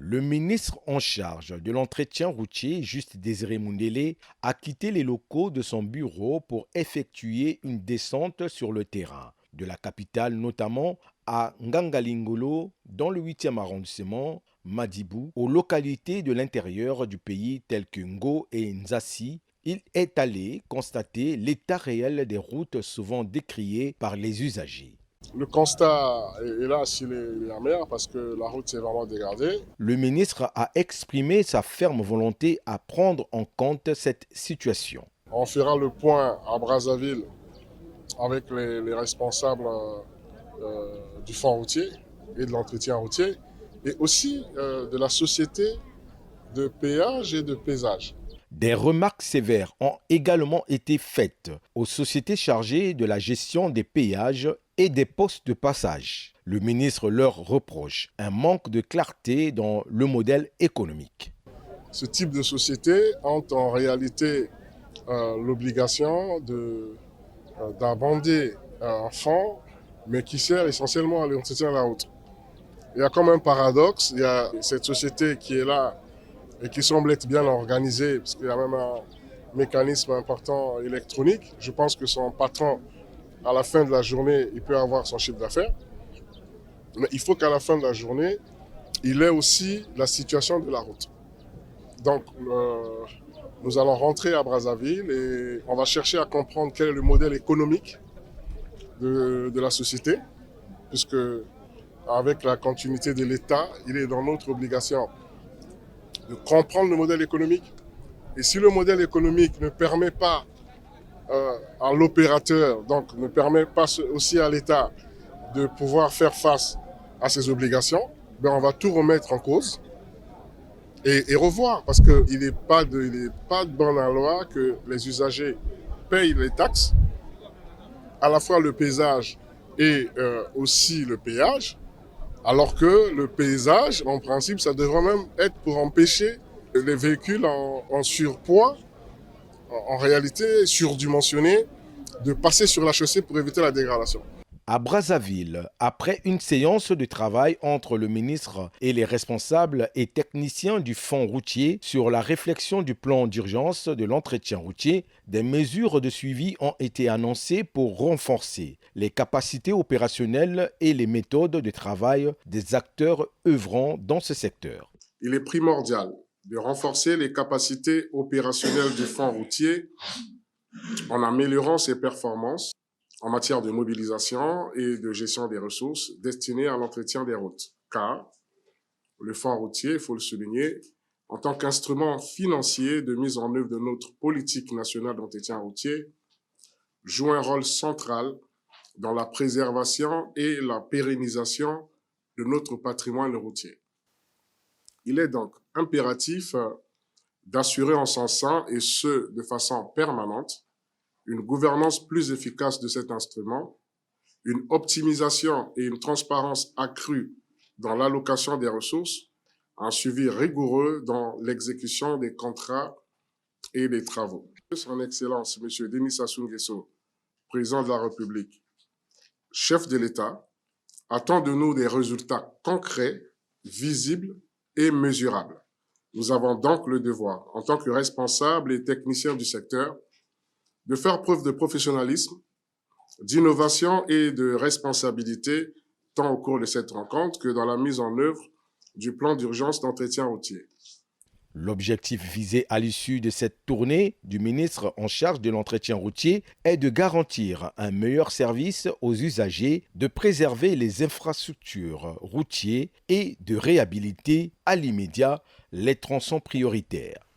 Le ministre en charge de l'entretien routier, Juste Désiré Moundélé, a quitté les locaux de son bureau pour effectuer une descente sur le terrain, de la capitale notamment à Ngangalingolo, dans le 8e arrondissement, Madibou, aux localités de l'intérieur du pays telles que Ngo et Nzassi. Il est allé constater l'état réel des routes souvent décriées par les usagers. Le constat, hélas, il est amer parce que la route s'est vraiment dégradée. Le ministre a exprimé sa ferme volonté à prendre en compte cette situation. On fera le point à Brazzaville avec les responsables du fonds routier et de l'entretien routier et aussi de la société de péage et de paysage. Des remarques sévères ont également été faites aux sociétés chargées de la gestion des péages et des postes de passage. Le ministre leur reproche un manque de clarté dans le modèle économique. Ce type de société ont en réalité l'obligation d'abonder un fonds, mais qui sert essentiellement à l'entretien de la route. Il y a comme un paradoxe, il y a cette société qui est là et qui semble être bien organisée, parce qu'il y a même un mécanisme important électronique. Je pense que son patron, à la fin de la journée, il peut avoir son chiffre d'affaires. Mais il faut qu'à la fin de la journée, il ait aussi la situation de la route. Donc, nous allons rentrer à Brazzaville et on va chercher à comprendre quel est le modèle économique de la société, puisque avec la continuité de l'État, il est dans notre obligation de comprendre le modèle économique. Et si le modèle économique ne permet pas à l'opérateur, donc ne permet pas aussi à l'État de pouvoir faire face à ses obligations, ben on va tout remettre en cause et revoir, parce qu'il n'est pas de bonne loi que les usagers payent les taxes, à la fois le paysage et aussi le péage, alors que le paysage, en principe, ça devrait même être pour empêcher les véhicules en surpoids, en réalité surdimensionnés, de passer sur la chaussée pour éviter la dégradation. À Brazzaville, après une séance de travail entre le ministre et les responsables et techniciens du fonds routier sur la réflexion du plan d'urgence de l'entretien routier, des mesures de suivi ont été annoncées pour renforcer les capacités opérationnelles et les méthodes de travail des acteurs œuvrant dans ce secteur. Il est primordial de renforcer les capacités opérationnelles du fonds routier en améliorant ses performances en matière de mobilisation et de gestion des ressources destinées à l'entretien des routes. Car le fonds routier, il faut le souligner, en tant qu'instrument financier de mise en œuvre de notre politique nationale d'entretien routier, joue un rôle central dans la préservation et la pérennisation de notre patrimoine routier. Il est donc impératif d'assurer en son sein, et ce de façon permanente, une gouvernance plus efficace de cet instrument, une optimisation et une transparence accrue dans l'allocation des ressources, un suivi rigoureux dans l'exécution des contrats et des travaux. Son Excellence, M. Denis Sassou Nguesso, président de la République, chef de l'État, attend de nous des résultats concrets, visibles et mesurables. Nous avons donc le devoir, en tant que responsables et techniciens du secteur, de faire preuve de professionnalisme, d'innovation et de responsabilité, tant au cours de cette rencontre que dans la mise en œuvre du plan d'urgence d'entretien routier. L'objectif visé à l'issue de cette tournée du ministre en charge de l'entretien routier est de garantir un meilleur service aux usagers, de préserver les infrastructures routières et de réhabiliter à l'immédiat les tronçons prioritaires.